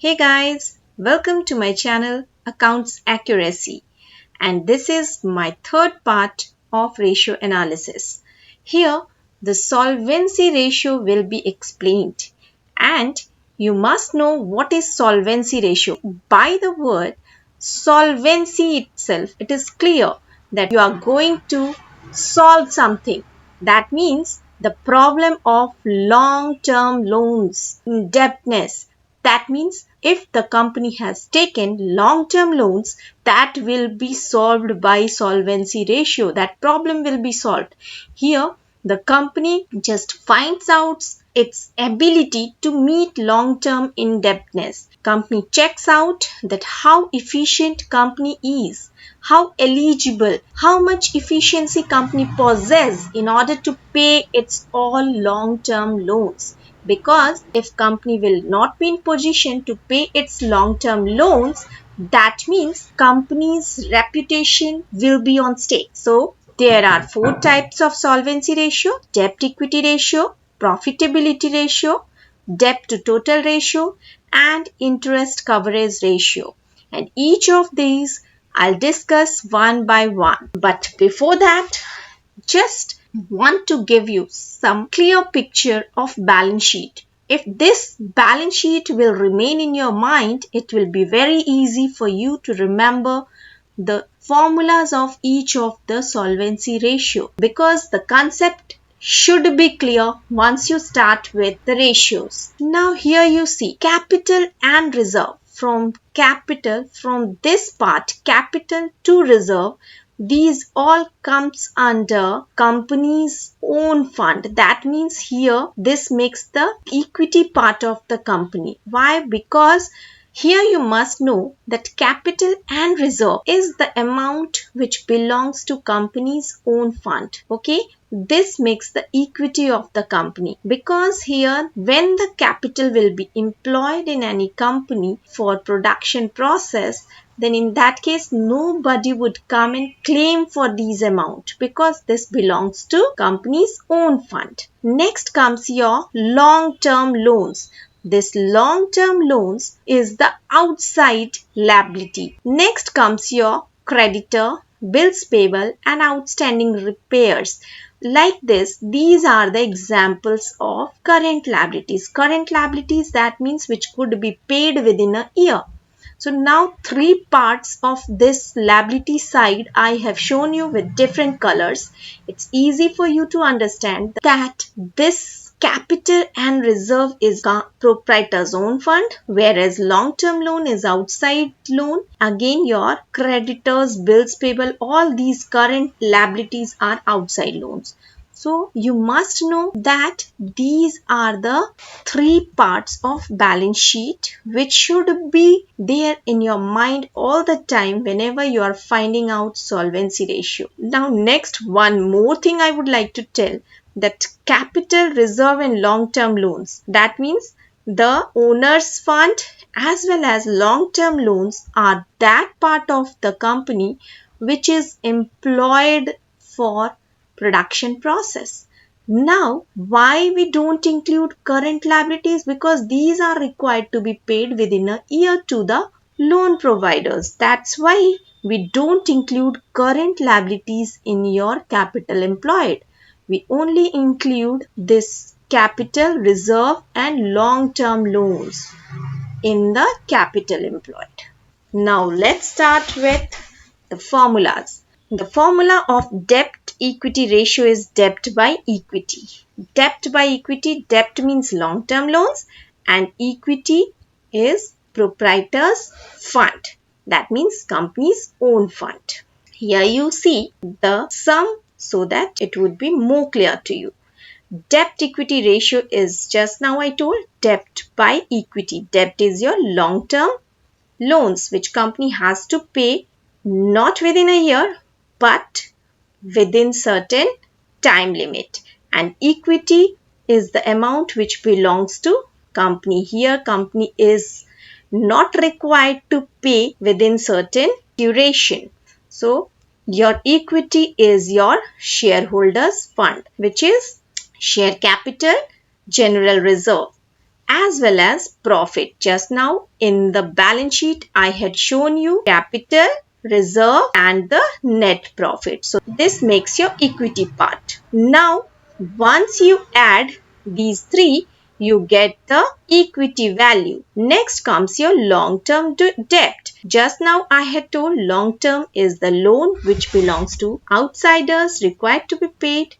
Hey guys, welcome to my channel Accounts Accuracy, and this is my third part of ratio analysis. Here the solvency ratio will be explained, and you must know what is solvency ratio. By the word solvency itself, it is clear that you are going to solve something. That means the problem of long-term loans, indebtedness. That means if the company has taken long-term loans, that will be solved by solvency ratio. That problem will be solved. Here, the company just finds out its ability to meet long-term indebtedness. Company checks out that how efficient company is, how eligible, how much efficiency company possess in order to pay its all long-term loans. Because if company will not be in position to pay its long-term loans, that means company's reputation will be on stake. So there are four types of solvency ratio: debt equity ratio, profitability ratio, debt to total ratio, and interest coverage ratio. And each of these I'll discuss one by one. But before that, just want to give you some clear picture of balance sheet. If this balance sheet will remain in your mind, it will be very easy for you to remember the formulas of each of the solvency ratio, because the concept should be clear once you start with the ratios. Now here you see capital and reserve. From this part, capital to reserve, these all comes under company's own fund. That means here this makes the equity part of the company. Why? Because here you must know that capital and reserve is the amount which belongs to company's own fund. Okay, this makes the equity of the company, because here when the capital will be employed in any company for production process, then in that case nobody would come and claim for these amount, because this belongs to company's own fund. Next comes your long-term loans. This long-term loans is the outside liability. Next comes your creditor, bills payable, and outstanding repairs. Like this, these are the examples of current liabilities. Current liabilities, that means which could be paid within a year. So now three parts of this liability side I have shown you with different colors. It's easy for you to understand that this capital and reserve is proprietor's own fund, whereas long-term loan is outside loan. Again, your creditors, bills payable, all these current liabilities are outside loans. So you must know that these are the three parts of balance sheet which should be there in your mind all the time whenever you are finding out solvency ratio. Now next, one more thing I would like to tell, that capital, reserve and long-term loans. That means the owner's fund as well as long-term loans are that part of the company which is employed for production process. Now, why we don't include current liabilities? Because these are required to be paid within a year to the loan providers. That's why we don't include current liabilities in your capital employed. We only include this capital, reserve and long-term loans in the capital employed. Now, let's start with the formulas. The formula of debt equity ratio is debt by equity. Debt by equity, debt means long-term loans and equity is proprietor's fund. That means company's own fund. Here you see the sum so that it would be more clear to you. Debt equity ratio is, just now I told, debt by equity. Debt is your long-term loans which company has to pay not within a year but within certain time limit, and equity is the amount which belongs to company. Here company is not required to pay within certain duration. So your equity is your shareholders fund, which is share capital, general reserve as well as profit. Just now in the balance sheet, I had shown you capital, reserve and the net profit. So this makes your equity part. Now, once you add these three, you get the equity value. Next comes your long-term debt. Just now I had told long-term is the loan which belongs to outsiders required to be paid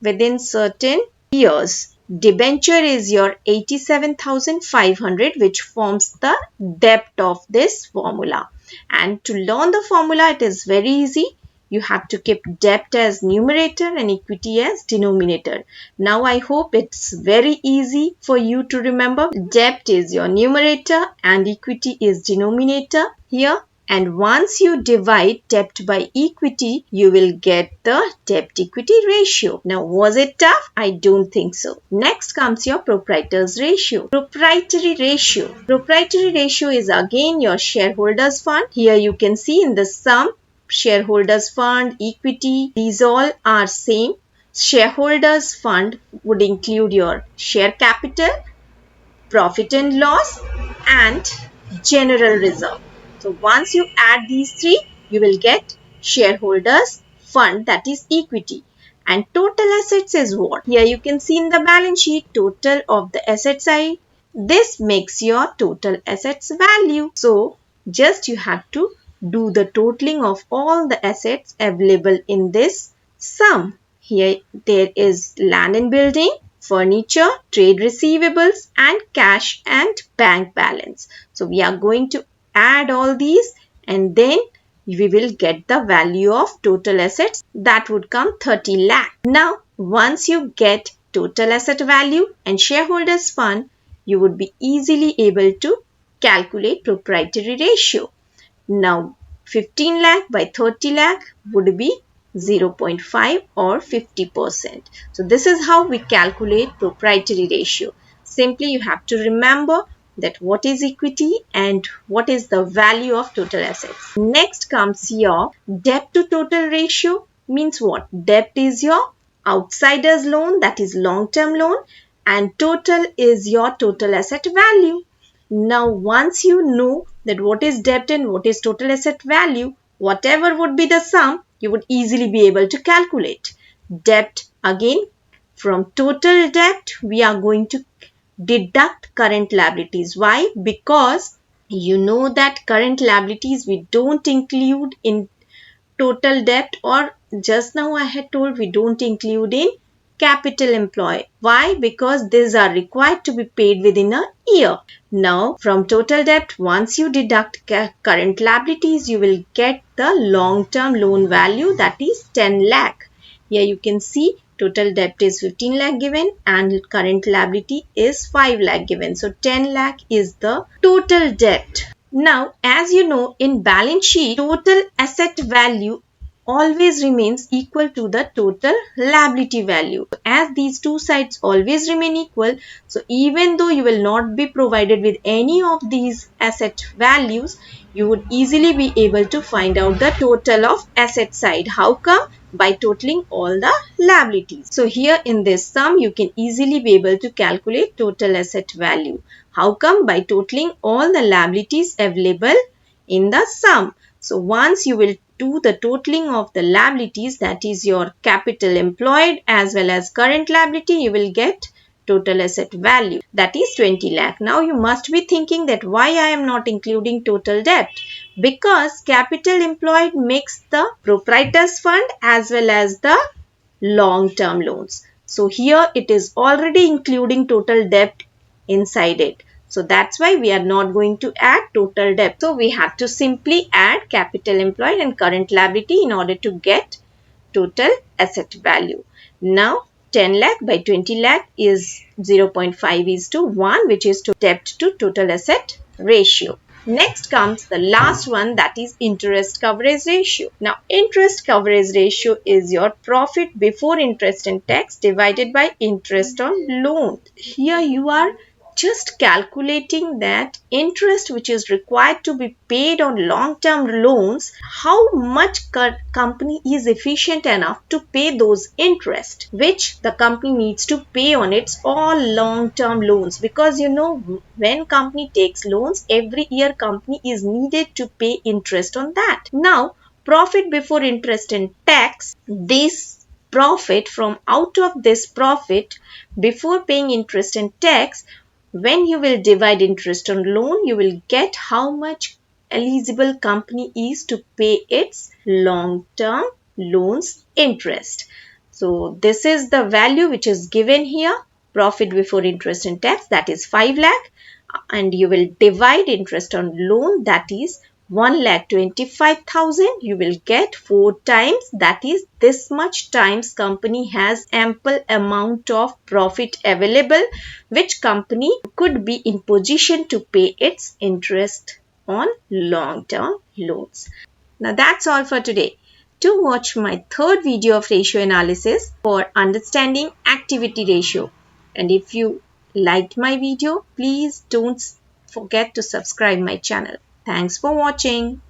within certain years. Debenture is your 87,500 which forms the debt of this formula. And to learn the formula, it is very easy. You have to keep debt as numerator and equity as denominator. Now I hope it's very easy for you to remember. Debt is your numerator and equity is denominator here. And once you divide debt by equity, you will get the debt-equity ratio. Now, was it tough? I don't think so. Next comes your proprietor's ratio. Proprietary ratio. Proprietary ratio is again your shareholders fund. Here you can see in the sum, shareholders fund, equity, these all are same. Shareholders fund would include your share capital, profit and loss and general reserve. So once you add these three, you will get shareholders fund, that is equity. And total assets is what? Here you can see in the balance sheet total of the asset side. This makes your total assets value. So just you have to do the totaling of all the assets available in this sum. Here there is land and building, furniture, trade receivables and cash and bank balance. So we are going to add all these and then we will get the value of total assets. That would come 30 lakh. Now once you get total asset value and shareholders fund, you would be easily able to calculate proprietary ratio. Now 15 lakh by 30 lakh would be 0.5 or 50%. So this is how we calculate proprietary ratio. Simply you have to remember that what is equity and what is the value of total assets. Next comes your debt to total ratio. Means what? Debt is your outsiders loan, that is long-term loan, and total is your total asset value. Now once you know that what is debt and what is total asset value, whatever would be the sum, you would easily be able to calculate. Debt again, from total debt we are going to deduct current liabilities. Why? Because you know that current liabilities we don't include in total debt, or just now I had told we don't include in capital employed. Why? Because these are required to be paid within a year. Now from total debt, once you deduct current liabilities, you will get the long-term loan value, that is 10 lakh. Here you can see total debt is 15 lakh given and current liability is 5 lakh given. So 10 lakh is the total debt. Now, as you know, in balance sheet, total asset value always remains equal to the total liability value. As these two sides always remain equal, so even though you will not be provided with any of these asset values, you would easily be able to find out the total of asset side. How come? By totaling all the liabilities. So here in this sum, you can easily be able to calculate total asset value. How come? By totaling all the liabilities available in the sum. So once you will do the totaling of the liabilities, that is your capital employed as well as current liability, you will get total asset value, that is 20 lakh. Now you must be thinking that why I am not including total debt? Because capital employed makes the proprietors fund as well as the long-term loans. So here it is already including total debt inside it. So that's why we are not going to add total debt. So we have to simply add capital employed and current liability in order to get total asset value. Now 10 lakh by 20 lakh is 0.5 is to 1, which is to debt to total asset ratio. Next comes the last one, that is interest coverage ratio. Now interest coverage ratio is your profit before interest and tax divided by interest on loan. Here you are just calculating that interest which is required to be paid on long-term loans, how much company is efficient enough to pay those interest which the company needs to pay on its all long-term loans. Because when company takes loans, every year company is needed to pay interest on that. Now, profit before interest and tax, this profit, from out of this profit before paying interest and tax, when you will divide interest on loan, you will get how much eligible company is to pay its long term loans interest. So this is the value which is given here, profit before interest and tax, that is 5 lakh, and you will divide interest on loan, that is 1,25,000. You will get 4 times, that is this much times company has ample amount of profit available, which company could be in position to pay its interest on long-term loans. Now that's all for today. To watch my third video of ratio analysis for understanding activity ratio. And if you liked my video, please don't forget to subscribe my channel. Thanks for watching.